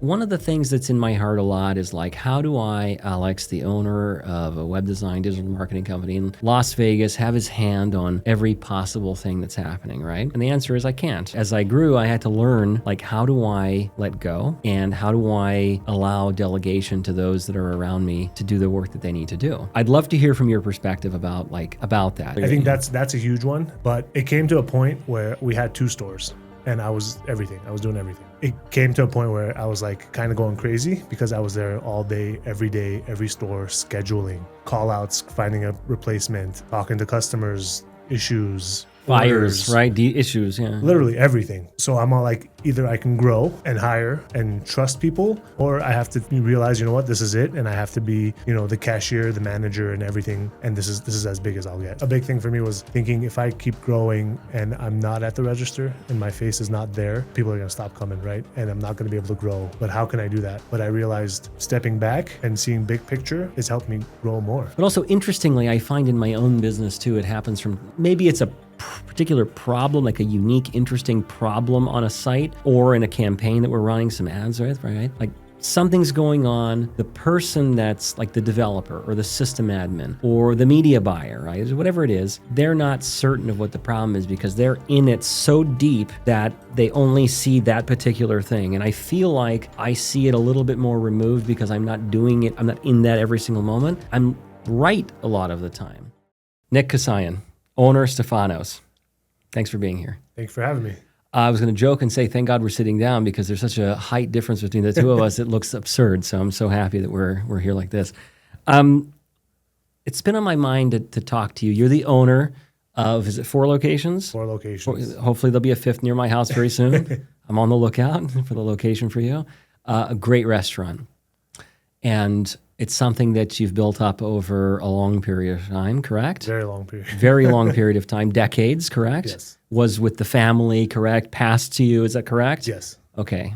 One of the things that's in my heart a lot is like, how do I, Alex, the owner of a web design digital marketing company in Las Vegas, have his hand on every possible thing that's happening, right? And the answer is I can't. As I grew, I had to learn, like, how do I let go and how do I allow delegation to those that are around me to do the work that they need to do? I'd love to hear from your perspective about that. I think that's a huge one, but it came to a point where we had 2 stores and I was everything. I was doing everything. It came to a point where I was like kind of going crazy because I was there all day, every store, scheduling, call outs, finding a replacement, talking to customers, issues, Fires, right? Issues, yeah. Literally everything. So I'm all like, either I can grow and hire and trust people, or I have to realize, you know what, this is it. And I have to be, the cashier, the manager and everything. And this is as big as I'll get. A big thing for me was thinking if I keep growing and I'm not at the register and my face is not there, people are going to stop coming, right? And I'm not going to be able to grow. But how can I do that? But I realized stepping back and seeing big picture has helped me grow more. But also, interestingly, I find in my own business too, it happens from, maybe it's a particular problem, like a unique, interesting problem on a site or in a campaign that we're running some ads with, right? Like something's going on, the person that's like the developer or the system admin or the media buyer, right? Whatever it is, they're not certain of what the problem is because they're in it so deep that they only see that particular thing. And I feel like I see it a little bit more removed because I'm not doing it. I'm not in that every single moment. I'm right a lot of the time. Nick Kossayan, owner Stephano's. Thanks for being here. Thanks for having me. I was going to joke and say, thank God we're sitting down because there's such a height difference between the two of us. It looks absurd. So I'm so happy that we're here like this. It's been on my mind to talk to you. You're the owner of, is it 4 locations? 4 locations. Hopefully there'll be a 5th near my house very soon. I'm on the lookout for the location for you. A great restaurant. And it's something that you've built up over a long period of time, correct? Very long period. Very long period of time. Decades, correct? Yes. Was with the family, correct? Passed to you, is that correct? Yes. Okay.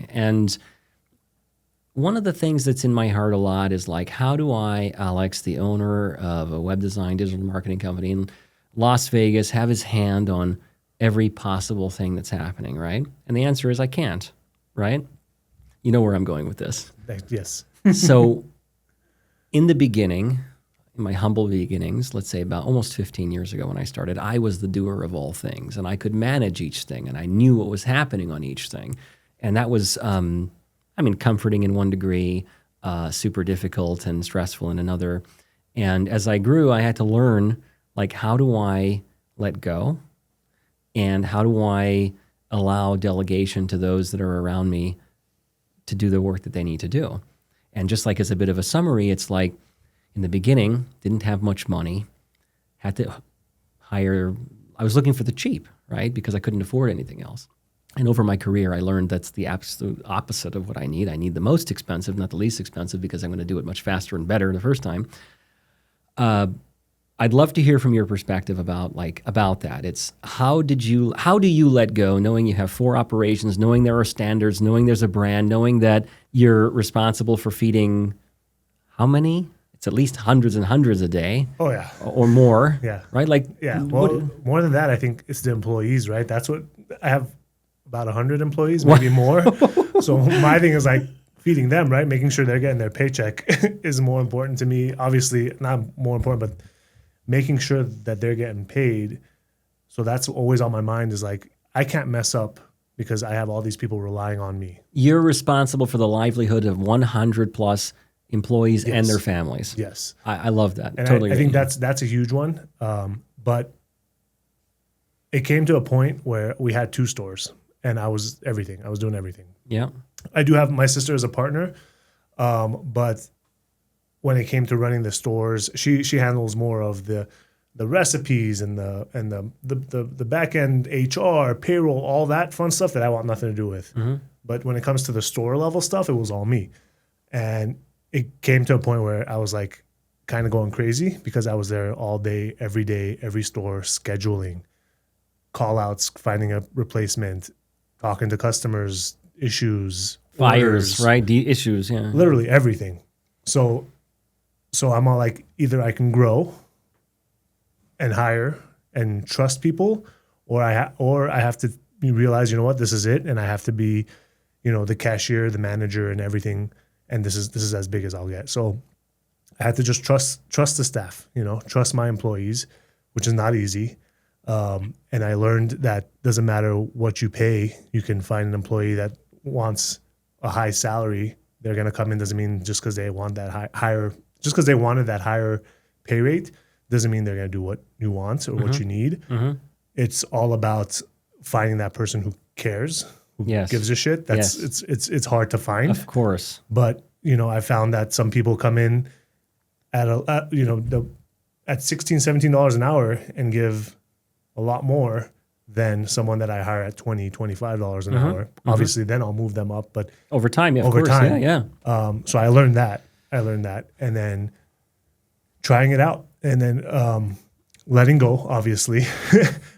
And one of the things that's in my heart a lot is like, how do I, Alex, the owner of a web design digital marketing company in Las Vegas, have his hand on every possible thing that's happening, right? And the answer is I can't, right? You know where I'm going with this. Yes. So in the beginning, in my humble beginnings, let's say about almost 15 years ago when I started, I was the doer of all things and I could manage each thing and I knew what was happening on each thing. And that was, comforting in one degree, super difficult and stressful in another. And as I grew, I had to learn, like, how do I let go and how do I allow delegation to those that are around me to do the work that they need to do. And just like as a bit of a summary, it's like in the beginning, didn't have much money, had to hire, I was looking for the cheap, right? Because I couldn't afford anything else. And over my career, I learned that's the absolute opposite of what I need. I need the most expensive, not the least expensive, because I'm going to do it much faster and better the first time. I'd love to hear from your perspective about that. It's how do you let go, knowing you have 4 operations, knowing there are standards, knowing there's a brand, knowing that you're responsible for feeding how many? It's at least hundreds and hundreds a day. Oh yeah. Or more. Yeah. Right? Like yeah. Well, more than that, I think it's the employees, right? That's what I have, about 100 employees, maybe more. So my thing is like feeding them, right? Making sure they're getting their paycheck is more important to me. Obviously, not more important, but making sure that they're getting paid. So that's always on my mind is like, I can't mess up because I have all these people relying on me. You're responsible for the livelihood of 100 plus employees and their families. Yes. I love that. And totally. I think that's a huge one. But it came to a point where we had 2 stores and I was everything. I was doing everything. Yeah. I do have my sister as a partner, but when it came to running the stores, she handles more of the recipes and the back end HR, payroll, all that fun stuff that I want nothing to do with. Mm-hmm. But when it comes to the store level stuff, it was all me. And it came to a point where I was like kind of going crazy because I was there all day, every store, scheduling, call outs, finding a replacement, talking to customers, issues, fires, right? Issues, yeah. Literally everything. So I'm all like, either I can grow and hire and trust people, or I have to realize, you know what, this is it, and I have to be, the cashier, the manager, and everything. And this is as big as I'll get. So I had to just trust the staff, trust my employees, which is not easy. And I learned that doesn't matter what you pay, you can find an employee that wants a high salary. They're going to come in. Doesn't mean just because they want that higher, just because they wanted that higher pay rate, doesn't mean they're going to do what you want or what you need. It's all about finding that person who cares, who gives a shit. That's it's hard to find, of course. But I found that some people come in at at $16, $17 an hour and give a lot more than someone that I hire at $20, $25 an hour. Obviously, then I'll move them up. But over time, of course, yeah. So I learned that, and then trying it out, and then letting go. Obviously,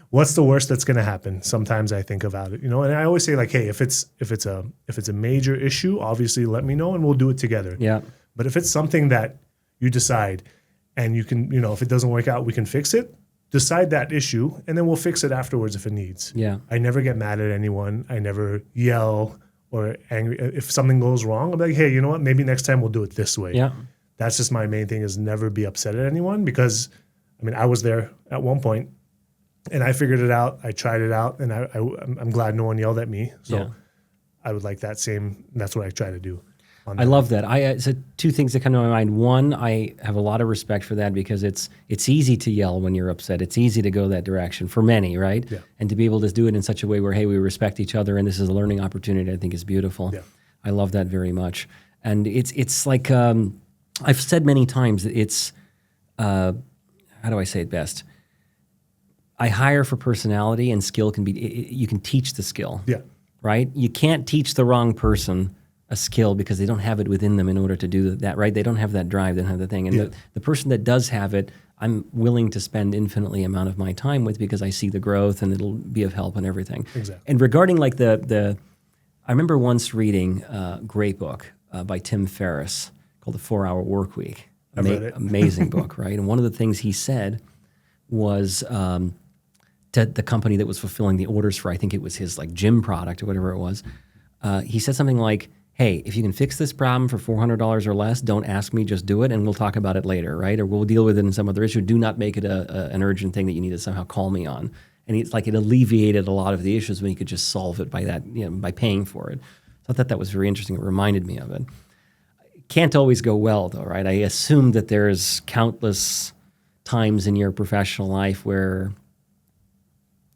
what's the worst that's going to happen? Sometimes I think about it, and I always say like, hey, if it's a major issue, obviously let me know and we'll do it together. Yeah. But if it's something that you decide and you can, if it doesn't work out, we can fix it. Decide that issue, and then we'll fix it afterwards if it needs. Yeah. I never get mad at anyone. I never yell or angry. If something goes wrong, I'm like, hey, you know what? Maybe next time we'll do it this way. Yeah. That's just my main thing, is never be upset at anyone, because, I was there at one point, and I figured it out. I tried it out, and I'm glad no one yelled at me. So I would like that same. That's what I try to do. I love that. So two things that come to my mind. One, I have a lot of respect for that, because it's easy to yell when you're upset. It's easy to go that direction for many, right? Yeah. And to be able to do it in such a way where, hey, we respect each other and this is a learning opportunity, I think is beautiful. Yeah. I love that very much. And it's like I've said many times that it's how do I say it best? I hire for personality, and skill can be. You can teach the skill. Yeah. Right. You can't teach the wrong person a skill because they don't have it within them in order to do that, right? They don't have that drive, they don't have the thing. And the person that does have it, I'm willing to spend infinitely amount of my time with, because I see the growth and it'll be of help and everything. Exactly. And regarding like I remember once reading a great book by Tim Ferriss called The 4-Hour Workweek. I've read it. Amazing book, right? And one of the things he said was to the company that was fulfilling the orders for, I think it was his like gym product or whatever it was, he said something like, hey, if you can fix this problem for $400 or less, don't ask me, just do it, and we'll talk about it later, right? Or we'll deal with it in some other issue. Do not make it an urgent thing that you need to somehow call me on. And it's like it alleviated a lot of the issues when you could just solve it by that, by paying for it. So I thought that was very interesting. It reminded me of it. It can't always go well, though, right? I assume that there's countless times in your professional life where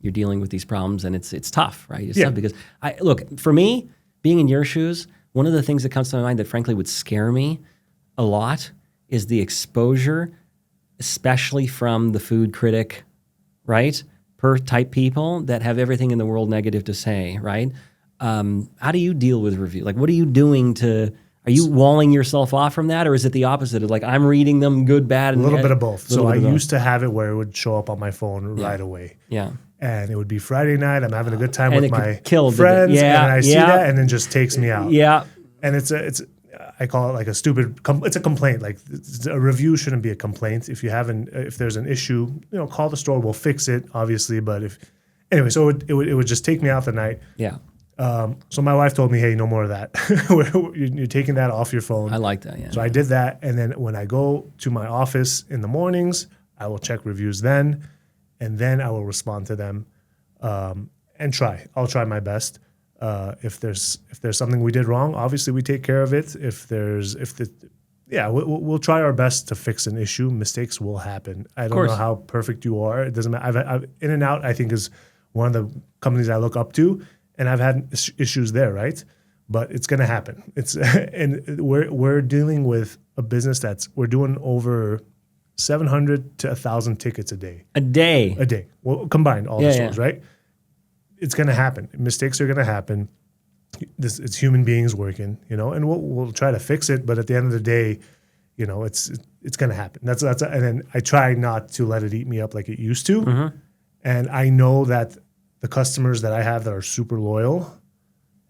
you're dealing with these problems, and it's tough, right? It's tough because look, for me, being in your shoes, one of the things that comes to my mind that frankly would scare me a lot is the exposure, especially from the food critic, right? Type people that have everything in the world negative to say, right? How do you deal with review? Like, what are you doing are you walling yourself off from that? Or is it the opposite of like, I'm reading them good, bad? And a little bit of both. So I used to have it where it would show up on my phone right away. Yeah. And it would be Friday night. I'm having a good time with my friends, and I see that, and then just takes me out. Yeah, and it's I call it like a stupid. It's a complaint. Like a review shouldn't be a complaint. If there's an issue, call the store. We'll fix it, obviously. But so it would just take me out the night. Yeah. So my wife told me, hey, no more of that. You're taking that off your phone. I like that. Yeah. So I did that, and then when I go to my office in the mornings, I will check reviews then. And then I will respond to them, and try. I'll try my best. If there's something we did wrong, obviously we take care of it. We'll try our best to fix an issue. Mistakes will happen. I don't know how perfect you are. It doesn't matter. I've In-N-Out, I think, is one of the companies I look up to, and I've had issues there, right? But it's gonna happen. And we're dealing with a business we're doing over 700 to 1,000 tickets a day. A day. Well, combined, all the stores, right? It's going to happen. Mistakes are going to happen. It's human beings working, and we'll try to fix it. But at the end of the day, it's going to happen. That's and then I try not to let it eat me up like it used to. Mm-hmm. And I know that the customers that I have that are super loyal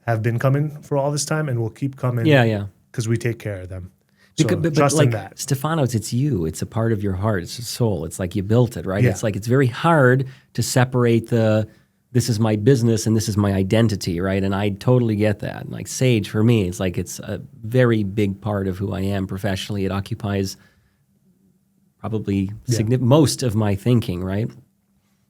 have been coming for all this time and will keep coming. Yeah. Because we take care of them. But like Stephano's, it's you. It's a part of your heart. It's your soul. It's like you built it, right? Yeah. It's like it's very hard to separate the this is my business and this is my identity, right? And I totally get that. Like Sage, for me, it's like it's a very big part of who I am professionally. It occupies probably most of my thinking, right?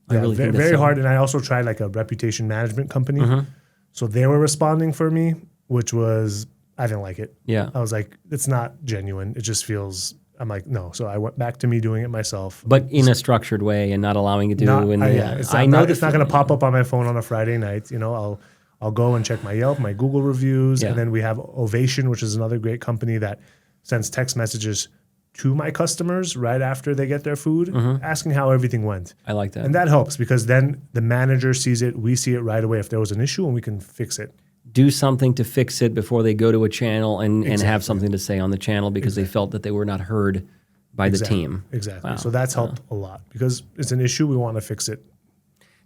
I really think that's very hard. And I also tried like a reputation management company. So they were responding for me, which was, I didn't like it. Yeah. I was like, it's not genuine. It just feels, I'm like, no. So I went back to me doing it myself. But in a structured way and not allowing it to. It's not going to pop up on my phone on a Friday night. You know, I'll go and check my Yelp, my Google reviews. And then we have Ovation, which is another great company that sends text messages to my customers right after they get their food, asking how everything went. I like that. And that helps because then the manager sees it, we see it right away if there was an issue, and we can fix it. Do something to fix it before they go to a channel and have something to say on the channel because they felt that they were not heard by the team. Exactly. Wow. So that's helped a lot because it's an issue, we want to fix it.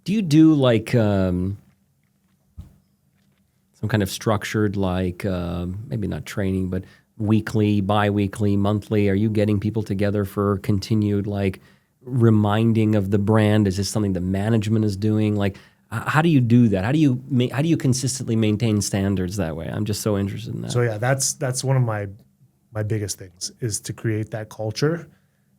Do you do like some kind of structured, like maybe not training, but weekly, bi-weekly, monthly? Are you getting people together for continued like reminding of the brand? Is this something the management is doing? Like, how do you do that? How do you consistently maintain standards that way? I'm just so interested in that. So yeah, that's one of my biggest things is to create that culture.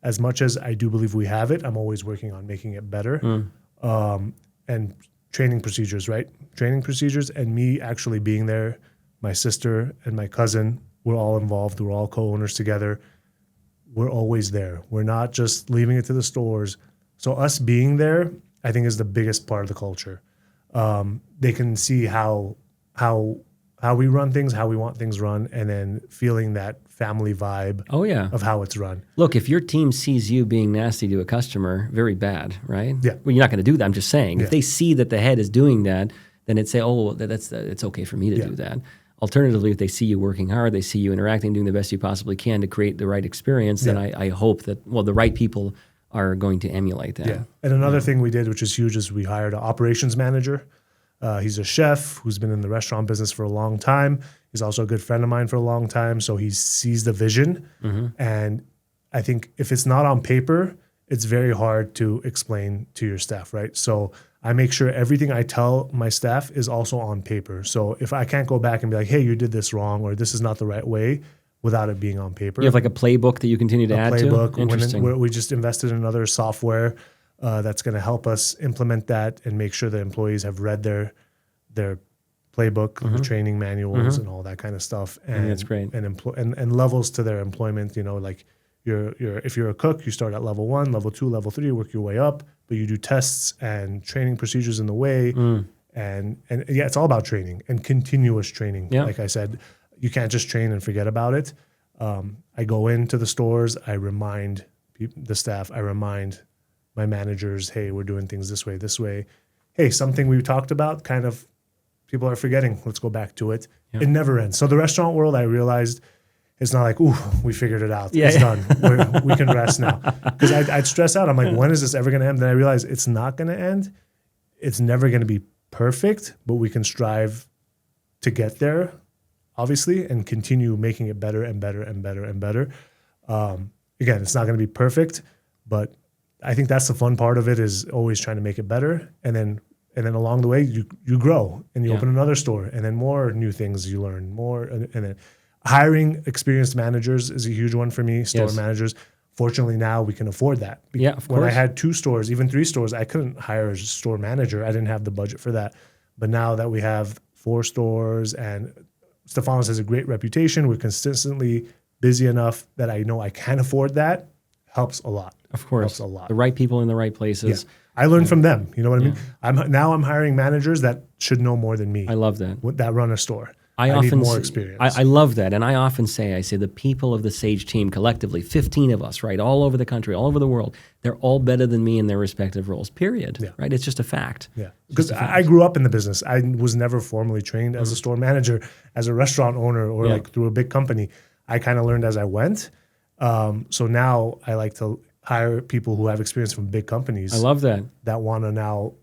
As much as I do believe we have it, I'm always working on making it better. And training procedures, right? Training procedures and me actually being there, my sister and my cousin, we're all involved. We're all co-owners together. We're always there. We're not just leaving it to the stores. So us being there, I think, is the biggest part of the culture. They can see how we run things, how we want things run, and then feeling that family vibe of how it's run. Look, if your team sees you being nasty to a customer, very bad, right? Yeah. Well, you're not going to do that. I'm just saying. If they see that the head is doing that, then it's say, oh, it's okay for me to do that. Alternatively, if they see you working hard, they see you interacting, doing the best you possibly can to create the right experience, then I hope that, the right people are going to emulate that. Yeah. And another thing we did, which is huge, is we hired an operations manager. He's a chef who's been in the restaurant business for a long time. He's also a good friend of mine for a long time. So he sees the vision. And I think if it's not on paper, it's very hard to explain to your staff, right? So I make sure everything I tell my staff is also on paper. So if I can't go back and be like, hey, you did this wrong, or this is not the right way, without it being on paper. You have like a playbook that you continue to add to? Playbook. Interesting. We just invested in another software that's going to help us implement that and make sure the employees have read their playbook, the training manuals, and all that kind of stuff. And that's great. And levels to their employment. You know, like if you're a cook, you start at level 1, level 2, level 3, work your way up. But you do tests and training procedures in the way. And it's all about training and continuous training. Yeah. Like I said, you can't just train and forget about it. I go into the stores, I remind the staff, I remind my managers, hey, we're doing things this way. Hey, something we talked about, kind of people are forgetting. Let's go back to it. Yeah. It never ends. So the restaurant world, I realized it's not like, ooh, we figured it out. It's done. We can rest now. Because I'd stress out. I'm like, when is this ever going to end? Then I realized it's not going to end. It's never going to be perfect, but we can strive to get there, obviously, and continue making it better and better and better and better. Again, it's not going to be perfect, but I think that's the fun part of it, is always trying to make it better. And then along the way, you grow and you open another store, and then more new things you learn more. And then hiring experienced managers is a huge one for me, store managers. Fortunately, now we can afford that. Yeah, of course. When I had 2 stores, even 3 stores, I couldn't hire a store manager. I didn't have the budget for that. But now that we have 4 stores and Stephano's has a great reputation, we're consistently busy enough that I know I can afford that. Helps a lot. Of course. Helps a lot. The right people in the right places. Yeah. I learned from them. You know what I mean? I'm hiring managers that should know more than me. I love that. That run a store. I need often more experience. I love that. And I often say the people of the Sage team collectively, 15 of us, right, all over the country, all over the world, they're all better than me in their respective roles, period. Yeah. Right? It's just a fact. Yeah. Because I grew up in the business. I was never formally trained as a store manager, as a restaurant owner, or like through a big company. I kind of learned as I went. So now I like to hire people who have experience from big companies. I love that. That want to now,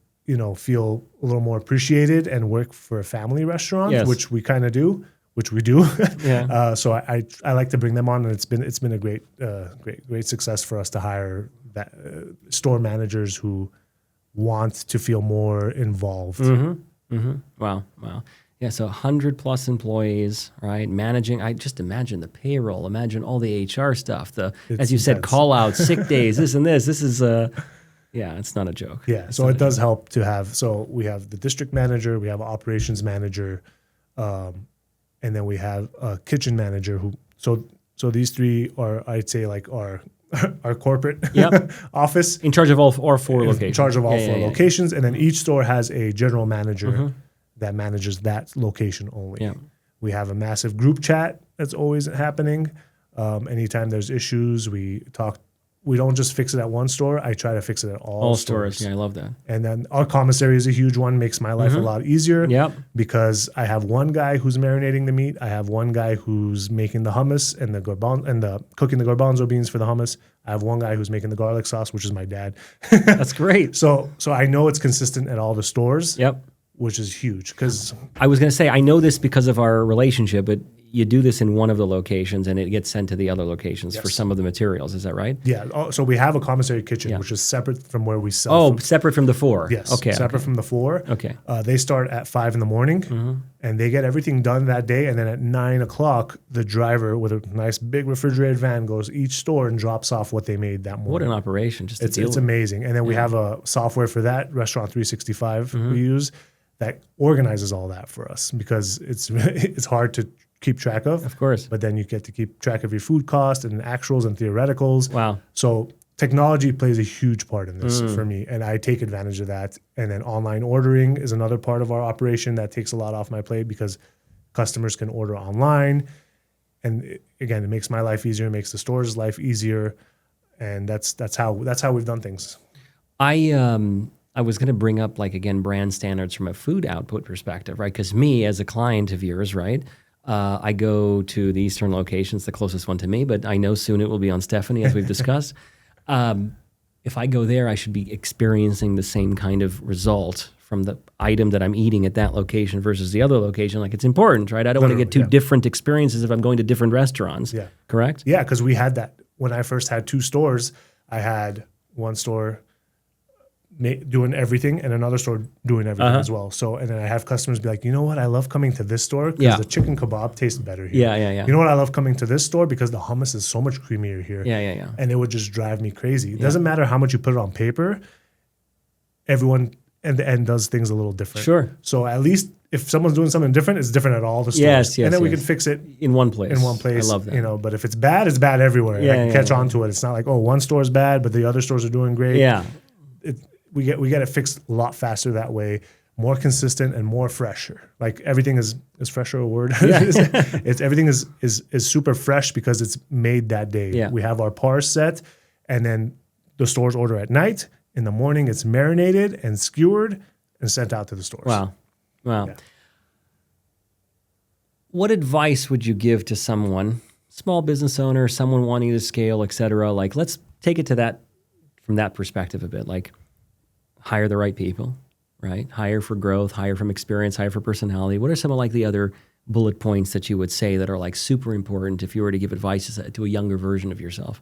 feel a little more appreciated and work for a family restaurant, which we kind of do, which we do. So I like to bring them on, and it's been a great success for us to hire that store managers who want to feel more involved. Wow. Yeah, so 100+ employees, right? Managing, I just imagine the payroll, imagine all the HR stuff, as you said, intense. call outs, sick days, this and this. This is, yeah, it's not a joke. Yeah, so it does help to have. So we have the district manager, we have an operations manager, and then we have a kitchen manager who. So these three are, I'd say, like our corporate office. In charge of all four locations. In charge of all four locations, and then each store has a general manager that manages that location only. Yeah. We have a massive group chat that's always happening. Anytime there's issues, we talk. We don't just fix it at one store. I try to fix it at all stores. Yeah, I love that. And then our commissary is a huge one, makes my life a lot easier. Yep. Because I have one guy who's marinating the meat. I have one guy who's making the hummus and cooking the garbanzo beans for the hummus. I have one guy who's making the garlic sauce, which is my dad. That's great. So I know it's consistent at all the stores. Yep. Which is huge because I was going to say, I know this because of our relationship, but you do this in one of the locations and it gets sent to the other locations for some of the materials. Is that right? Yeah. So we have a commissary kitchen, which is separate from where we sell. Oh, separate from the four. Yes. Okay. Separate from the four. Okay. They start at 5 a.m. And they get everything done that day. And then at 9 o'clock, the driver with a nice big refrigerated van goes each store and drops off what they made that morning. What an operation. It's amazing. And then we have a software for that, Restaurant 365 we use, that organizes all that for us because it's hard to keep track of. Of course. But then you get to keep track of your food cost and actuals and theoreticals. Wow. So technology plays a huge part in this for me, and I take advantage of that. And then online ordering is another part of our operation that takes a lot off my plate because customers can order online. And again, it makes my life easier, it makes the store's life easier. And that's how we've done things. I was going to bring up, like, again, brand standards from a food output perspective, right? Because me, as a client of yours, right, I go to the eastern locations, the closest one to me, but I know soon it will be on Stephanie, as we've discussed. If I go there, I should be experiencing the same kind of result from the item that I'm eating at that location versus the other location. Like, it's important, right? I don't want to get two different experiences if I'm going to different restaurants. Yeah. Correct? Yeah, because we had that. When I first had two stores, I had one store doing everything and another store doing everything as well. So, and then I have customers be like, you know what? I love coming to this store because the chicken kebab tastes better here. Yeah. You know what? I love coming to this store because the hummus is so much creamier here. Yeah. And it would just drive me crazy. It doesn't matter how much you put it on paper. Everyone at the end does things a little different. Sure. So at least if someone's doing something different, it's different at all the stores. Yes. And then we can fix it in one place. I love that. You know, but if it's bad everywhere. I can catch on to it. It's not like, oh, one store is bad, but the other stores are doing great. Yeah. We get it fixed a lot faster that way, more consistent and more fresher. Like everything is fresher a word? It's everything is super fresh because it's made that day. Yeah. We have our pars set, and then the stores order at night. In the morning, it's marinated and skewered and sent out to the stores. Wow. Yeah. What advice would you give to someone, small business owner, someone wanting to scale, et cetera? Like, let's take it to that from that perspective a bit. Like, hire the right people, right? Hire for growth, hire from experience, hire for personality. What are some of like the other bullet points that you would say that are like super important if you were to give advice to a younger version of yourself?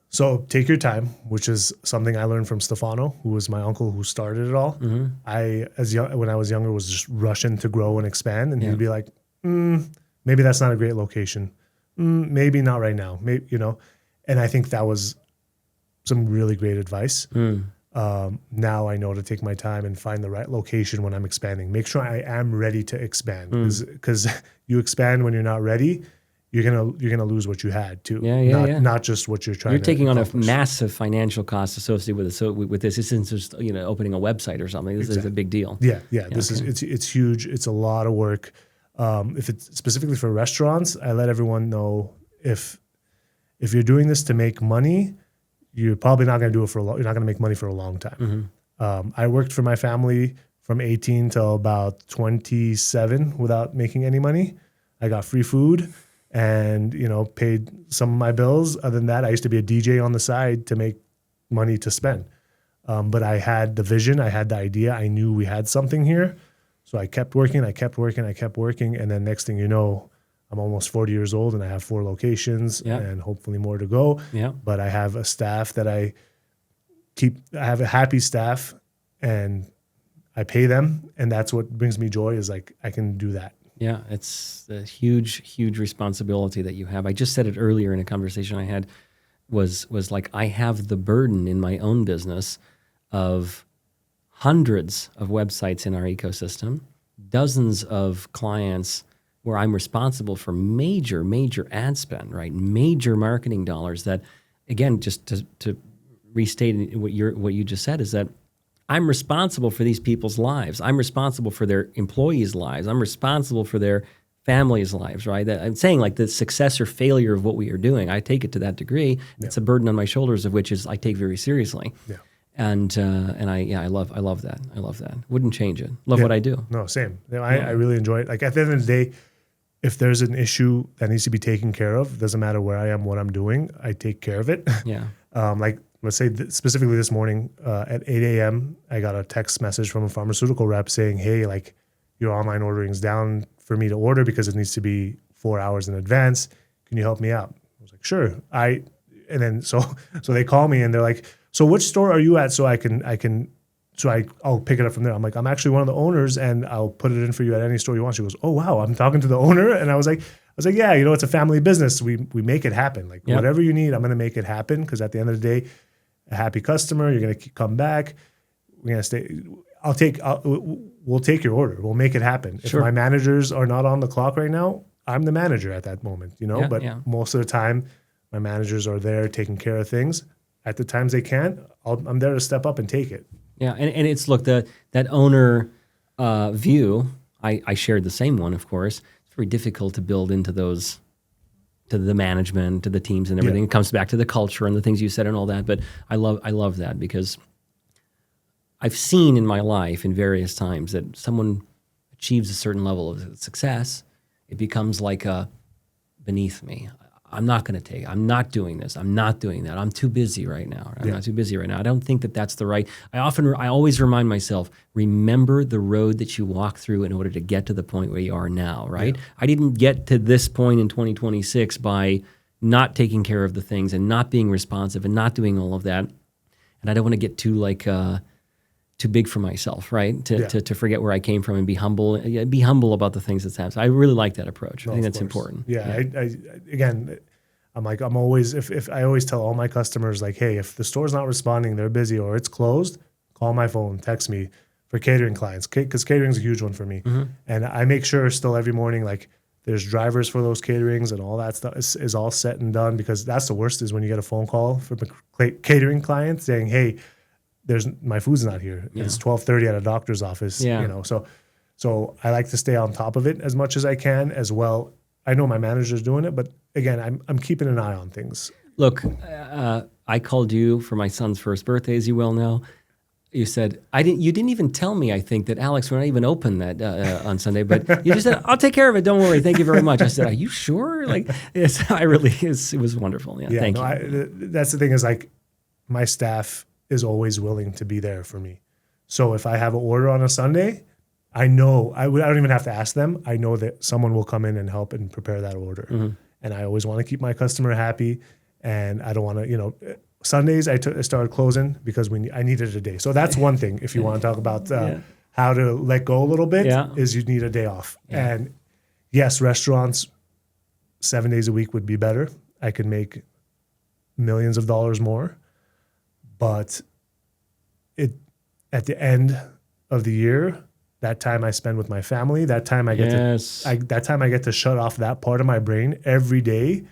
So take your time, which is something I learned from Stephano, who was my uncle who started it all. When I was younger, was just rushing to grow and expand, and he'd be like, maybe that's not a great location. Maybe not right now. Maybe, you know, and I think that was some really great advice. Now I know to take my time and find the right location when I'm expanding. Make sure I am ready to expand, because you expand when you're not ready, you're gonna lose what you had too. Not just what you're trying. You're taking on a accomplish. massiff financial cost associated with it. So with this isn't just opening a website or something. This is a big deal. Yeah. This is it's huge. It's a lot of work. If it's specifically for restaurants, I let everyone know if you're doing this to make money, you're probably not going to do it you're not going to make money for a long time. I worked for my family from 18 till about 27 without making any money. I got free food and, paid some of my bills. Other than that, I used to be a DJ on the side to make money to spend. But I had the vision, I had the idea, I knew we had something here. So I kept working. And then next thing you know, I'm almost 40 years old and I have 4 locations and hopefully more to go. Yeah. But I have a staff that I I have a happy staff and I pay them. And that's what brings me joy is like, I can do that. Yeah, it's a huge, huge responsibility that you have. I just said it earlier in a conversation I had was like, I have the burden in my own business of hundreds of websites in our ecosystem, dozens of clients where I'm responsible for major, major ad spend, right? Major marketing dollars that, again, just to restate what you just said is that I'm responsible for these people's lives. I'm responsible for their employees' lives. I'm responsible for their families' lives, right? I'm saying like the success or failure of what we are doing, I take it to that degree. Yeah. It's a burden on my shoulders of which is I take very seriously. Yeah. And I love that. I love that. Wouldn't change it. Love what I do. No, same. I really enjoy it. Like at the end of the day, if there's an issue that needs to be taken care of, doesn't matter where I am, what I'm doing, I take care of it. Yeah. Like let's say specifically this morning at 8 a.m., I got a text message from a pharmaceutical rep saying, hey, like your online ordering is down for me to order because it needs to be 4 hours in advance. Can you help me out? I was like, sure. So they call me and they're like, so which store are you at? So I'll pick it up from there. I'm like, I'm actually one of the owners and I'll put it in for you at any store you want. She goes, oh, wow, I'm talking to the owner. And I was like, yeah, it's a family business. We make it happen. Like whatever you need, I'm going to make it happen. Cause at the end of the day, a happy customer, you're going to come back. We're going to stay. We'll take your order. We'll make it happen. Sure. If my managers are not on the clock right now, I'm the manager at that moment, but most of the time my managers are there taking care of things. At the times they can't, I'm there to step up and take it. Yeah, and it's, look, that owner view, I shared the same one, of course. It's very difficult to build into those, to the management, to the teams and everything. Yeah. It comes back to the culture and the things you said and all that. But I love that because I've seen in my life in various times that someone achieves a certain level of success, it becomes like a beneath me. I'm not doing this. I'm not doing that. I'm too busy right now. I'm not too busy right now. I don't think that that's the right. I always remind myself, remember the road that you walked through in order to get to the point where you are now, right? Yeah. I didn't get to this point in 2026 by not taking care of the things and not being responsive and not doing all of that. And I don't want to get too big for myself, right? To forget where I came from and be humble. Be humble about the things that's happened. I really like that approach. I think that's important. Yeah. Again, I'm always, if I always tell all my customers like, hey, if the store's not responding, they're busy or it's closed, call my phone, text me for catering clients. Because catering is a huge one for me. Mm-hmm. And I make sure still every morning, like there's drivers for those caterings and all that stuff is all set and done, because that's the worst is when you get a phone call from a catering client saying, hey, my food's not here. Yeah. It's 12:30 at a doctor's office. Yeah. So I like to stay on top of it as much as I can as well. I know my manager's doing it, but again, I'm keeping an eye on things. Look, I called you for my son's first birthday, as you well know. You said you didn't even tell me. I think that Alex, we're not even open that on Sunday, but you just said, "I'll take care of it. Don't worry. Thank you very much." I said, "Are you sure?" Like, yes, it was wonderful. Yeah, thank you. That's the thing is like, my staff is always willing to be there for me. So if I have an order on a Sunday, I know I don't even have to ask them. I know that someone will come in and help and prepare that order. Mm-hmm. And I always want to keep my customer happy. And I don't want to, Sundays I started closing because I needed a day. So that's one thing. If you want to talk about how to let go a little bit, is you need a day off. Yeah. And yes, restaurants 7 days a week would be better. I could make millions of dollars more. But at the end of the year, that time I spend with my family, that time I get to shut off that part of my brain every day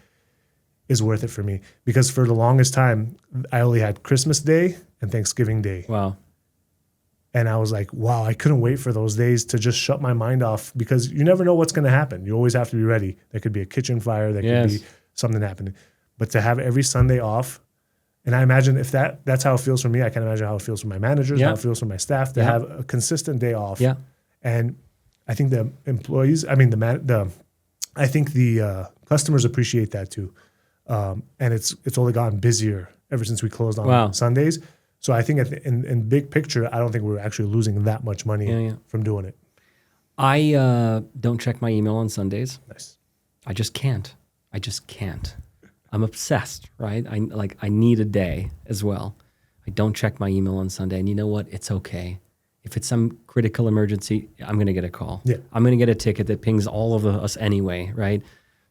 is worth it for me. Because for the longest time, I only had Christmas Day and Thanksgiving Day. Wow. And I was like, wow, I couldn't wait for those days to just shut my mind off, because you never know what's going to happen. You always have to be ready. There could be a kitchen fire. There could be something happening. But to have every Sunday off, and I imagine if that's how it feels for me, I can imagine how it feels for my managers, how it feels for my staff to have a consistent day off. Yeah. And I think the employees, I think the customers appreciate that too. And it's only gotten busier ever since we closed on Sundays. So I think in big picture, I don't think we're actually losing that much money from doing it. I don't check my email on Sundays. Nice. I just can't. I'm obsessed, right? I need a day as well. I don't check my email on Sunday. And you know what? It's okay. If it's some critical emergency, I'm going to get a call. Yeah. I'm going to get a ticket that pings all of us anyway, right?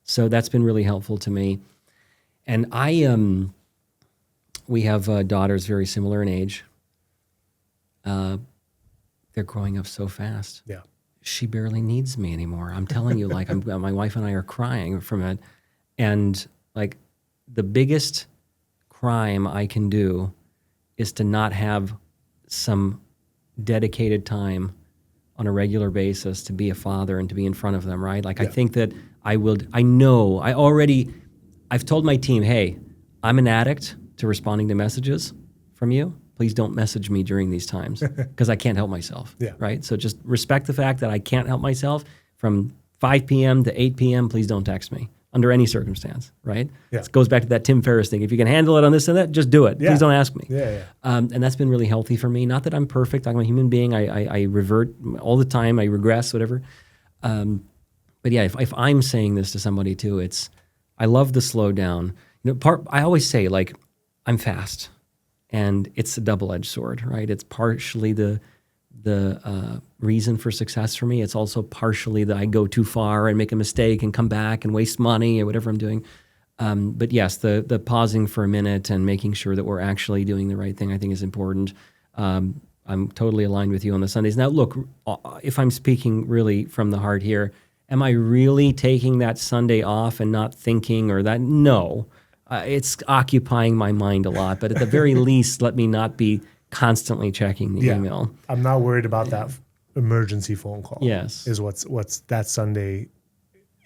So that's been really helpful to me. And we have daughters very similar in age. They're growing up so fast. Yeah. She barely needs me anymore. I'm telling you, like, my wife and I are crying from it. And like, the biggest crime I can do is to not have some dedicated time on a regular basis to be a father and to be in front of them, right? Like, I think that I've told my team, hey, I'm an addict to responding to messages from you. Please don't message me during these times because I can't help myself, right? So just respect the fact that I can't help myself from 5 p.m. to 8 p.m. Please don't text me under any circumstance, right? Yeah. It goes back to that Tim Ferriss thing. If you can handle it on this and that, just do it. Yeah. Please don't ask me. Yeah. And that's been really healthy for me. Not that I'm perfect. I'm a human being. I revert all the time. I regress, whatever. But yeah, if I'm saying this to somebody too, I love the slow down. I always say, like, I'm fast. And it's a double-edged sword, right? It's partially the reason for success for me. It's also partially that I go too far and make a mistake and come back and waste money or whatever I'm doing. But yes, the pausing for a minute and making sure that we're actually doing the right thing, I think, is important. I'm totally aligned with you on the Sundays. Now, look, if I'm speaking really from the heart here, am I really taking that Sunday off and not thinking or that? No. It's occupying my mind a lot, but at the very least, let me not be constantly checking the email. I'm not worried about that emergency phone call. Yes. Is what's that Sunday.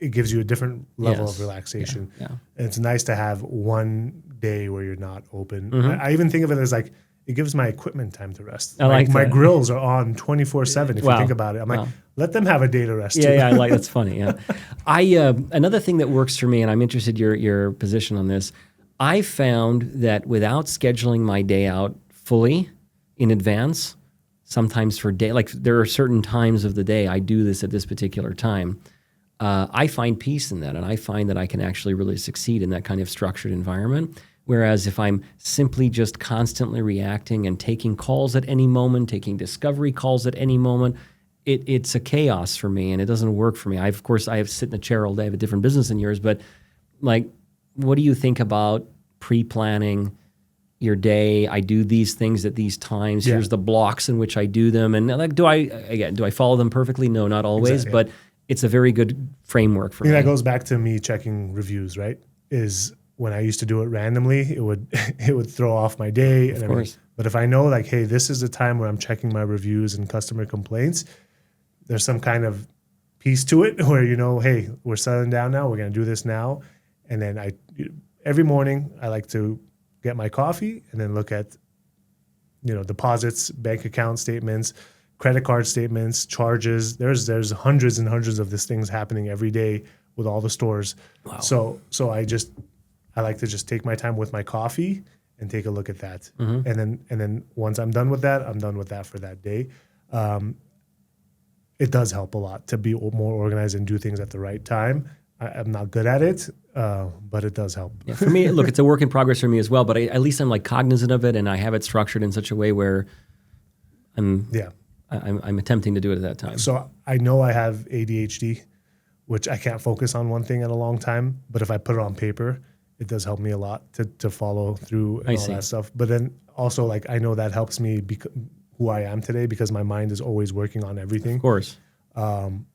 It gives you a different level of relaxation. Yeah. And it's nice to have one day where you're not open. Mm-hmm. I even think of it as like, it gives my equipment time to rest. I like my that. grills are on 24/7 if you think about it. I'm like, let them have a day to rest too. Yeah, that's funny. Yeah, another thing that works for me, and I'm interested your position on this. I found that without scheduling my day out fully in advance, sometimes for day, like there are certain times of the day I do this at this particular time. I find peace in that, and I find that I can actually really succeed in that kind of structured environment. Whereas if I'm simply just constantly reacting and taking calls at any moment, taking discovery calls at any moment, it's a chaos for me and it doesn't work for me. Of course, I have sit in a chair all day. I have a different business than yours, but like, what do you think about pre-planning your day? I do these things at these times. Yeah. Here's the blocks in which I do them. And like, do I follow them perfectly? No, not always, but it's a very good framework for me. That goes back to me checking reviews, right? Is when I used to do it randomly, it would throw off my day. Of course. But if I know, like, hey, this is the time where I'm checking my reviews and customer complaints, there's some kind of piece to it where, hey, we're settling down now. We're going to do this now. And then every morning I like to get my coffee and then look at, deposits, bank account statements, credit card statements, charges. There's hundreds and hundreds of these things happening every day with all the stores. Wow. So I like to just take my time with my coffee and take a look at that. Mm-hmm. And then once I'm done with that, I'm done with that for that day. It does help a lot to be more organized and do things at the right time. I'm not good at it, but it does help. Yeah, for me, look, it's a work in progress for me as well, but at least I'm like cognizant of it and I have it structured in such a way where I'm attempting to do it at that time. So I know I have ADHD, which I can't focus on one thing at a long time, but if I put it on paper, it does help me a lot to follow through and all that stuff. But then also, like, I know that helps me who I am today because my mind is always working on everything. Of course.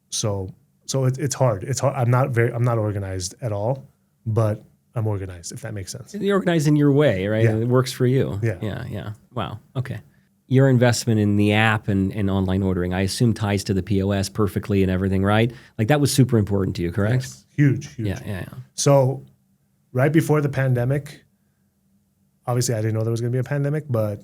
So it's hard. It's hard. I'm not organized at all, but I'm organized, if that makes sense. You're organized in your way, right? Yeah. It works for you. Yeah. Wow. Okay. Your investment in the app and online ordering, I assume, ties to the POS perfectly and everything, right? Like, that was super important to you, correct? Yes. Huge. Yeah. So right before the pandemic, obviously I didn't know there was going to be a pandemic, but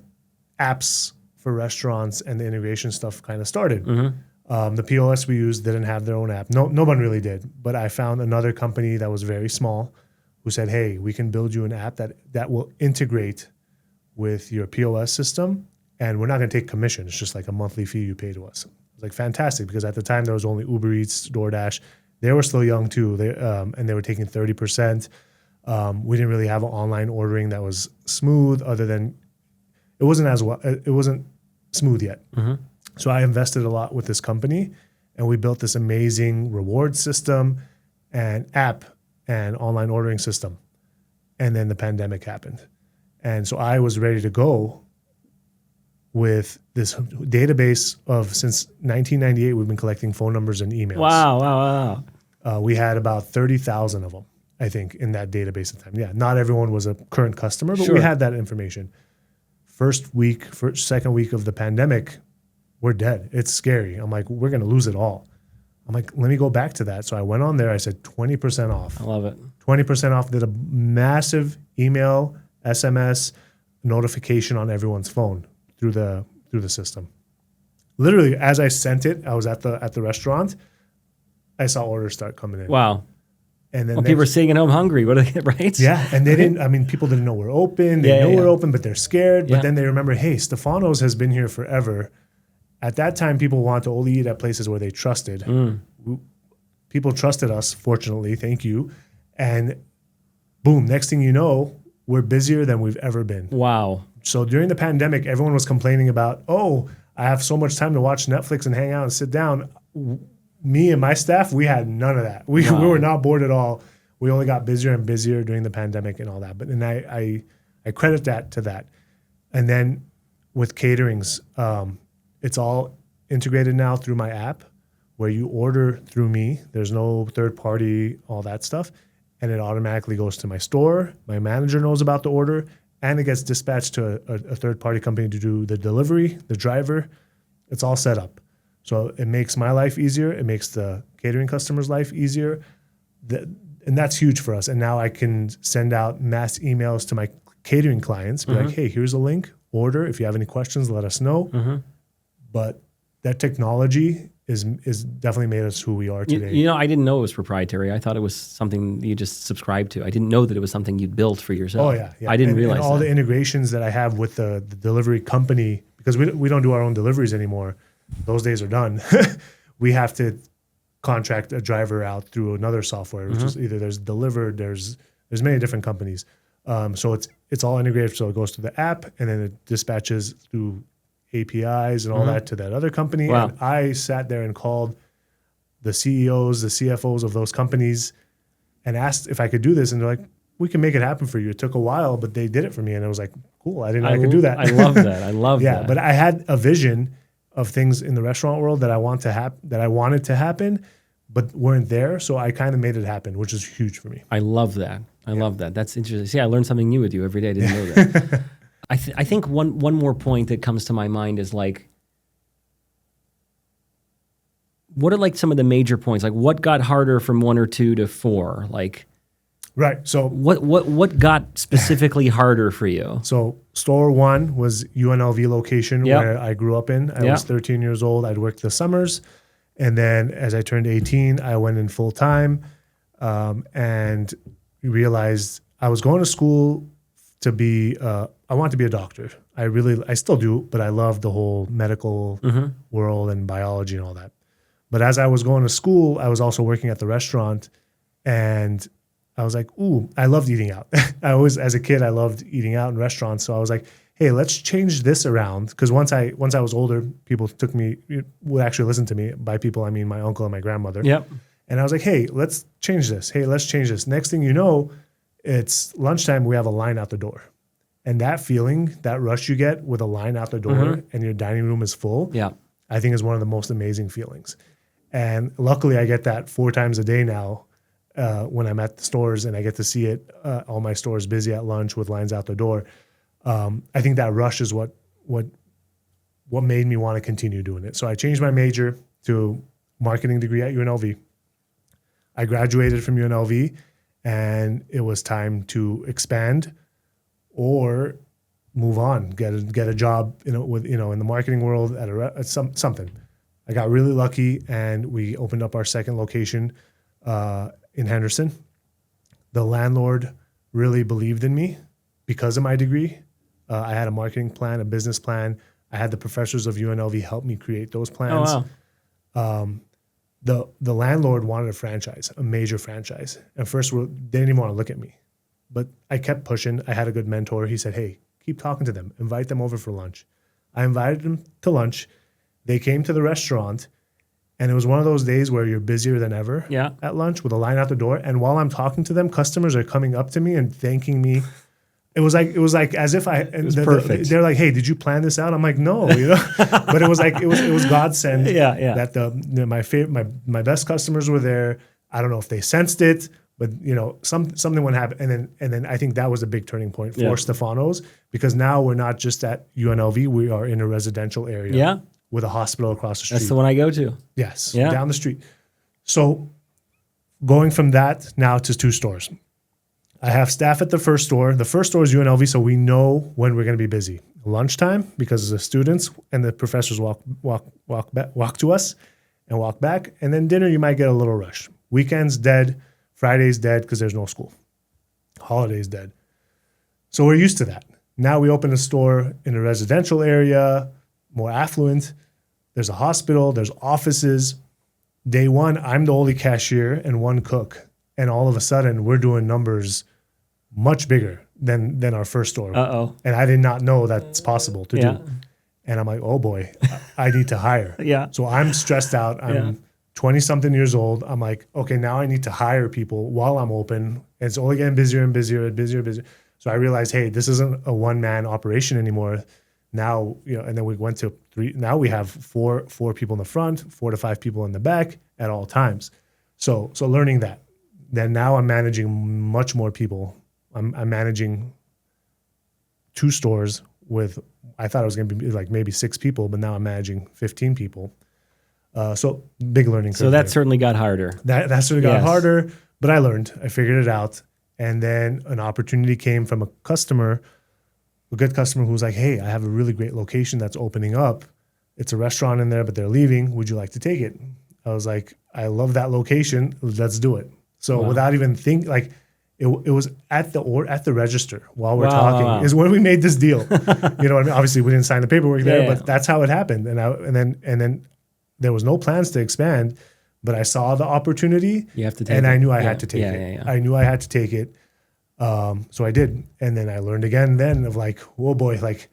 apps for restaurants and the integration stuff kind of started. Mm-hmm. The POS we used didn't have their own app. No one really did. But I found another company that was very small who said, hey, we can build you an app that will integrate with your POS system, and we're not going to take commission. It's just like a monthly fee you pay to us. It was like fantastic because at the time there was only Uber Eats, DoorDash. They were still young too, and they were taking 30%. We didn't really have an online ordering that was smooth other than it wasn't as well, it wasn't smooth yet. So I invested a lot with this company, and we built this amazing reward system and app and online ordering system. And then the pandemic happened. And so I was ready to go with this database of, since 1998, we've been collecting phone numbers and emails. Wow. We had about 30,000 of them, I think, in that database at the time. Yeah, not everyone was a current customer, but we had that information. Second week of the pandemic, we're dead. It's scary. I'm like, we're going to lose it all. I'm like, let me go back to that. So I went on there. I said 20% off. I love it. 20% off. Did a massive email, SMS notification on everyone's phone through the system. Literally, as I sent it, I was at the restaurant. I saw orders start coming in. Wow. And then people are sitting at home hungry. What are they, right? Yeah, and they didn't. I mean, people didn't know we're open. They know we're open, but they're scared. But then they remember, hey, Stephano's has been here forever. At that time, people want to only eat at places where they trusted. People trusted us, fortunately. Thank you. And boom, next thing you know, we're busier than we've ever been. Wow. So during the pandemic, everyone was complaining about, oh, I have so much time to watch Netflix and hang out and sit down. Me and my staff, we had none of that. We were not bored at all. We only got busier and busier during the pandemic and all that. But and I credit that to that. And then with caterings, it's all integrated now through my app, where you order through me. There's no third party, all that stuff. And it automatically goes to my store. My manager knows about the order, and it gets dispatched to a third party company to do the delivery, the driver. It's all set up. So it makes my life easier. It makes the catering customer's life easier. And that's huge for us. And now I can send out mass emails to my catering clients, be like, hey, here's a link, order. If you have any questions, let us know. But that technology is definitely made us who we are today. You know, I didn't know it was proprietary. I thought it was something you just subscribed to. I didn't know that it was something you'd built for yourself. Oh, yeah. I didn't realize and all that. the integrations that I have with the delivery company, because we don't do our own deliveries anymore. Those days are done. We have to contract a driver out through another software, which is either there's Delivered, there's many different companies. So it's all integrated. So it goes to the app, and then it dispatches through APIs and all that to that other company. Wow. And I sat there and called the CEOs, the CFOs of those companies and asked if I could do this. And they're like, we can make it happen for you. It took a while, but they did it for me. And I was like, cool. I didn't know I could do that. I love that. I love that. Yeah, but I had a vision of things in the restaurant world that I wanted to happen, but weren't there. So I kind of made it happen, which is huge for me. I love that. I love that. That's interesting. See, I learn something new with you every day. I didn't know that. I think one more point that comes to my mind is like, what are like some of the major points? Like, what got harder from 1 or 2 to 4? Like, right. So what got specifically harder for you? So store 1 was UNLV location where I grew up in. I was 13 years old. I'd worked the summers. And then as I turned 18, I went in full time and realized I was going to school to be, I wanted to be a doctor. I still do, but I love the whole medical world and biology and all that. But as I was going to school, I was also working at the restaurant, and I was like, ooh, I loved eating out. As a kid, I loved eating out in restaurants. So I was like, hey, let's change this around. Because once I was older, people would actually listen to me. By people, I mean my uncle and my grandmother. Yep. And I was like, hey, let's change this. Hey, let's change this. Next thing you know, it's lunchtime. We have a line out the door. And that feeling, that rush you get with a line out the door and your dining room is full, I think is one of the most amazing feelings. And luckily, I get that 4 times a day now when I'm at the stores, and I get to see it, all my stores busy at lunch with lines out the door. I think that rush is what made me want to continue doing it. So I changed my major to marketing degree at UNLV. I graduated from UNLV, and it was time to expand or move on, get a job in the marketing world at something. I got really lucky, and we opened up our second location in Henderson. The landlord really believed in me because of my degree. I had a marketing plan, a business plan. I had the professors of UNLV help me create those plans. Oh, wow. The landlord wanted a franchise, a major franchise. At first, they didn't even want to look at me. But I kept pushing. I had a good mentor. He said, hey, keep talking to them, invite them over for lunch. I invited them to lunch. They came to the restaurant, and it was one of those days where you're busier than ever at lunch with a line out the door. And while I'm talking to them, customers are coming up to me and thanking me. It was like as if perfect. They're like, "Hey, did you plan this out?" I'm like, "No," But it was like it was godsend. That my best customers were there. I don't know if they sensed it, but something would happen. And then I think that was a big turning point for Stephano's, because now we're not just at UNLV, we are in a residential area with a hospital across the street. That's the one I go to. Yes, down the street. So going from that now to 2 stores. I have staff at the first store. The first store is UNLV, so we know when we're going to be busy. Lunchtime, because the students and the professors walk to us and walk back. And then dinner, you might get a little rush. Weekends dead. Friday's dead because there's no school. Holidays dead. So we're used to that. Now we open a store in a residential area, more affluent. There's a hospital. There's offices. Day one, I'm the only cashier and 1 cook. And all of a sudden, we're doing numbers much bigger than our first store. And I did not know that's possible to do. And I'm like, oh boy, I need to hire. So I'm stressed out. I'm 20-something years old. I'm like, okay, now I need to hire people while I'm open. And it's only getting busier and busier and busier and busier. So I realized, hey, this isn't a one-man operation anymore. Now, and then we went to 3. Now we have four people in the front, 4 to 5 people in the back at all times. So learning that. Then now I'm managing much more people. I'm managing 2 stores with, I thought it was going to be like maybe 6 people, but now I'm managing 15 people. So big learning curve. So that certainly got harder. That certainly got harder, but I learned. I figured it out. And then an opportunity came from a good customer who was like, hey, I have a really great location that's opening up. It's a restaurant in there, but they're leaving. Would you like to take it? I was like, I love that location. Let's do it. So without even thinking, like it was at the register while we're talking is when we made this deal. You know what I mean? Obviously we didn't sign the paperwork there, but that's how it happened. And then there was no plans to expand, but I saw the opportunity. You have to take and it. I knew I had to take it. I knew I had to take it. So I did. And then I learned again then of like, oh boy, like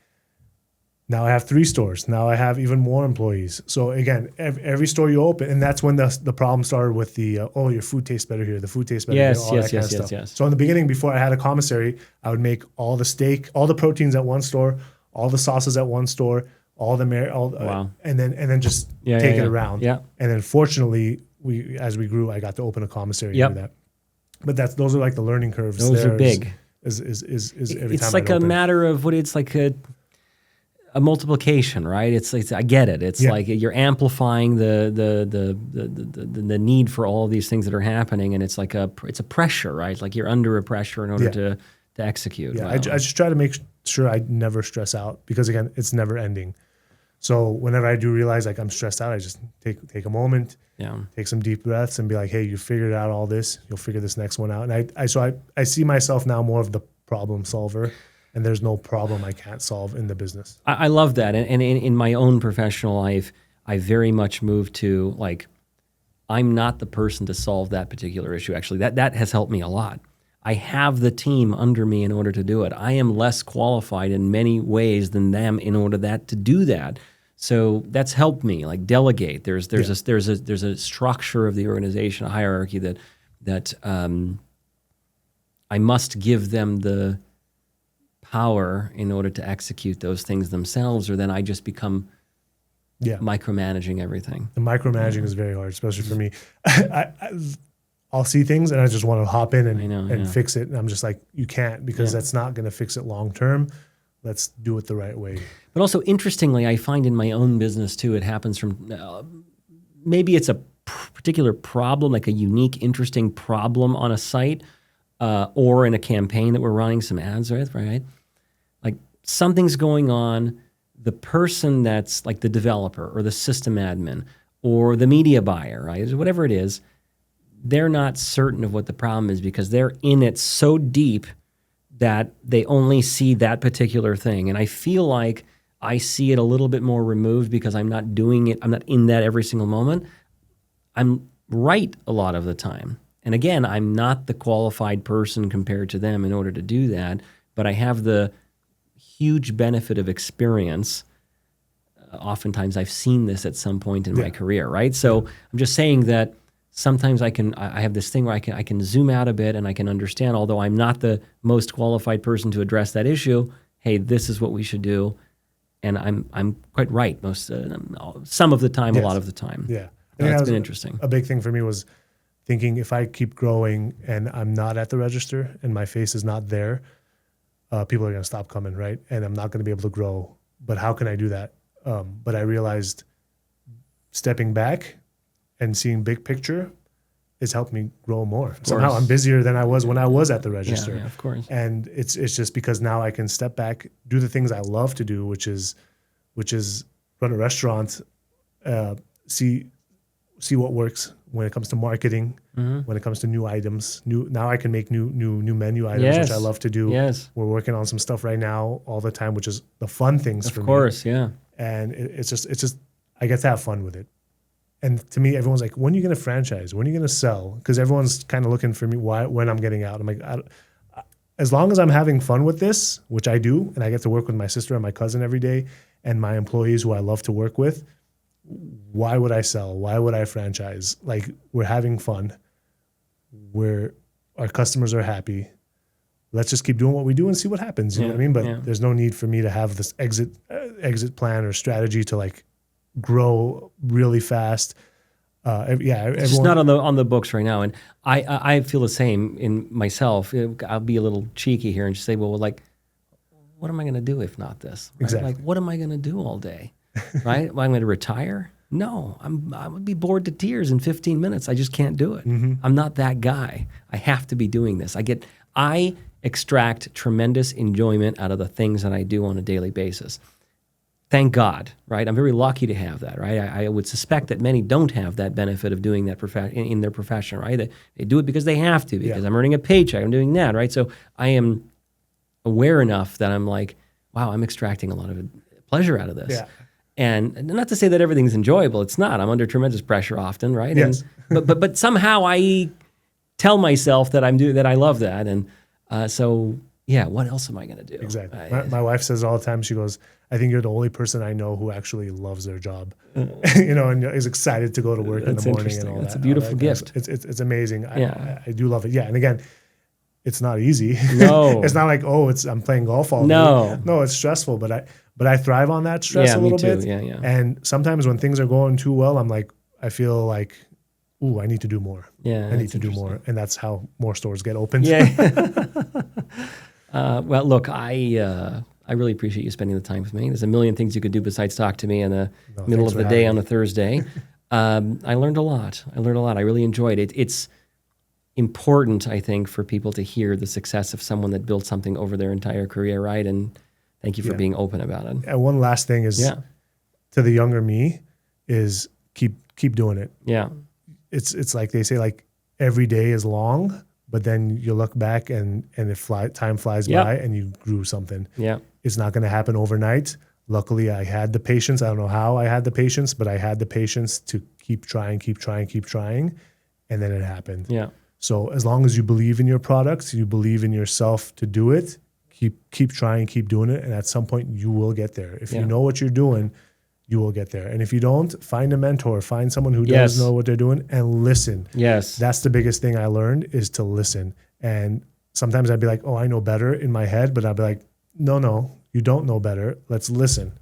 now I have 3 stores. Now I have even more employees. So again, every store you open, and that's when the problem started with the, your food tastes better here. The food tastes better here. All that kind of stuff. So in the beginning, before I had a commissary, I would make all the steak, all the proteins at one store, all the sauces at one store, all the and then just take it around. And then fortunately, as we grew, I got to open a commissary and do that. But those are like the learning curves. Those are big. Is every it's time like a matter of what it's like a multiplication, right? It's I get it. It's like you're amplifying the need for all of these things that are happening, and it's like it's a pressure, right? Like you're under a pressure in order to execute. Yeah, I just try to make sure I never stress out, because again, it's never ending. So whenever I do realize like I'm stressed out, I just take a moment, take some deep breaths, and be like, hey, you figured out all this. You'll figure this next one out. And I see myself now more of the problem solver. And there's no problem I can't solve in the business. I love that. And in my own professional life, I very much moved to like, I'm not the person to solve that particular issue. Actually, that has helped me a lot. I have the team under me in order to do it. I am less qualified in many ways than them in order to do that. So that's helped me. Like delegate. There's a structure of the organization, a hierarchy that I must give them the power in order to execute those things themselves, or then I just become micromanaging everything. The micromanaging is very hard, especially for me. I'll see things and I just want to hop in and fix it. And I'm just like, you can't, because that's not going to fix it long term. Let's do it the right way. But also, interestingly, I find in my own business too, it happens from maybe it's a particular problem, like a unique, interesting problem on a site or in a campaign that we're running some ads with, right? Like something's going on, the person that's like the developer or the system admin or the media buyer, right? Whatever it is, they're not certain of what the problem is because they're in it so deep that they only see that particular thing. And I feel like I see it a little bit more removed because I'm not doing it. I'm not in that every single moment. I'm right a lot of the time. And again, I'm not the qualified person compared to them in order to do that, but I have the huge benefit of experience. Oftentimes I've seen this at some point in my career, right? So I'm just saying that sometimes I have this thing where I can zoom out a bit and I can understand, although I'm not the most qualified person to address that issue, hey, this is what we should do. And I'm quite right some of the time, a lot of the time. Yeah. That's been interesting. A big thing for me was thinking if I keep growing and I'm not at the register and my face is not there, people are going to stop coming, right? And I'm not going to be able to grow. But how can I do that? But I realized stepping back and seeing big picture has helped me grow more. Somehow I'm busier than I was when I was at the register. Yeah, of course. And it's just because now I can step back, do the things I love to do, which is run a restaurant, see what works when it comes to marketing, when it comes to new items. Now I can make new menu items, which I love to do. Yes. We're working on some stuff right now all the time, which is the fun things for me. Of course, yeah. And it's just I get to have fun with it. And to me, everyone's like, when are you going to franchise? When are you going to sell? Because everyone's kind of looking for me when I'm getting out. I'm like, as long as I'm having fun with this, which I do, and I get to work with my sister and my cousin every day and my employees who I love to work with, why would I sell? Why would I franchise? Like, we're having fun. Our customers are happy. Let's just keep doing what we do and see what happens. You know what I mean? But there's no need for me to have this exit plan or strategy to like grow really fast. It's just not on the books right now. And I feel the same in myself. I'll be a little cheeky here and just say, well, like, what am I going to do if not this? Right? Exactly. Like, what am I going to do all day? Right? Well, I'm going to retire? No, I would be bored to tears in 15 minutes. I just can't do it. I'm not that guy. I have to be doing this. I extract tremendous enjoyment out of the things that I do on a daily basis. Thank God, right? I'm very lucky to have that, right? I would suspect that many don't have that benefit of doing that in their profession, right? They do it because they have to, because I'm earning a paycheck, I'm doing that, right? So I am aware enough that I'm like, wow, I'm extracting a lot of pleasure out of this. Yeah. And not to say that everything's enjoyable. It's not. I'm under tremendous pressure often, right? Yes. But somehow I tell myself that that I love that, and so yeah. What else am I going to do? Exactly. My wife says all the time. She goes, "I think you're the only person I know who actually loves their job, and is excited to go to work in the morning and all that." That's a beautiful gift. It's amazing. I do love it. Yeah, and again, it's not easy. No, it's not like I'm playing golf all day. No, it's stressful. But I thrive on that stress a little bit. Yeah. And sometimes when things are going too well, I feel like, ooh, I need to do more. Yeah, I need to do more. And that's how more stores get opened. Yeah. Well, look, I really appreciate you spending the time with me. There's a million things you could do besides talk to me in the middle of the day on a Thursday. I learned a lot. I really enjoyed it. It's important, I think, for people to hear the success of someone that built something over their entire career, right? And thank you for being open about it. And one last thing is to the younger me is keep doing it. Yeah. It's like they say, like, every day is long, but then you look back and time flies by and you grew something. Yeah. It's not going to happen overnight. Luckily, I had the patience. I don't know how I had the patience, but I had the patience to keep trying. And then it happened. Yeah. So as long as you believe in your products, you believe in yourself to do it, keep trying, keep doing it. And at some point you will get there. If you know what you're doing, you will get there. And if you don't, find a mentor, find someone who does know what they're doing, and listen. Yes. That's the biggest thing I learned, is to listen. And sometimes I'd be like, oh, I know better in my head, but I'd be like, no, you don't know better. Let's listen.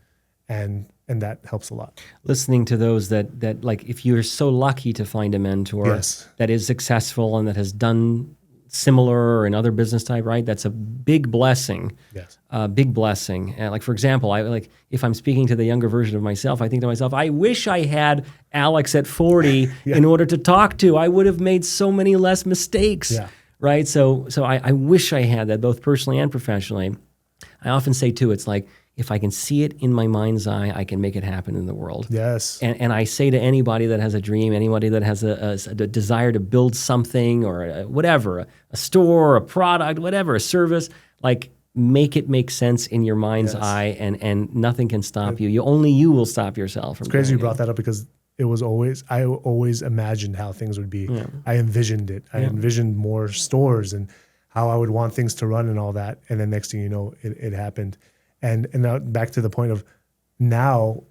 And that helps a lot. Listening to those that like, if you're so lucky to find a mentor that is successful and that has done similar or another business type, right? That's a big blessing. Yes. Big blessing. And like, for example, if I'm speaking to the younger version of myself, I think to myself, I wish I had Alex at 40 in order to talk to. I would have made so many less mistakes. Yeah. Right? So I wish I had that, both personally and professionally. I often say too, it's like, if I can see it in my mind's eye, I can make it happen in the world. Yes. And I say to anybody that has a dream, anybody that has a desire to build something or whatever, a store, a product, whatever, a service, like, make it make sense in your mind's eye, and nothing can stop you. Only you will stop yourself. It's crazy you brought that up, because I always imagined how things would be. Yeah. I envisioned it. I envisioned more stores and how I would want things to run and all that. And then next thing you know, it happened. And now back to the point of now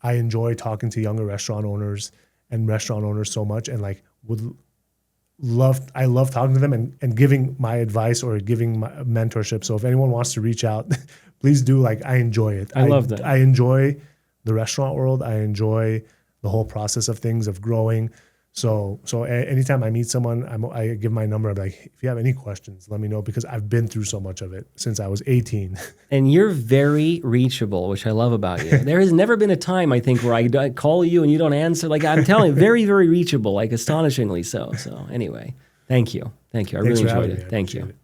I enjoy talking to younger restaurant owners and restaurant owners so much, and like I love talking to them and giving my advice or giving my mentorship. So if anyone wants to reach out, please do. Like, I enjoy it. I love that. I enjoy the restaurant world. I enjoy the whole process of things, of growing. So anytime I meet someone, I give my number. I'm like, if you have any questions, let me know, because I've been through so much of it since I was 18. And you're very reachable, which I love about you. There has never been a time, I think, where I call you and you don't answer. Like, I'm telling you, very, very reachable, like astonishingly so. So anyway, thank you. Thank you. I Thanks really for enjoyed having me. it. I Thank appreciate you. it.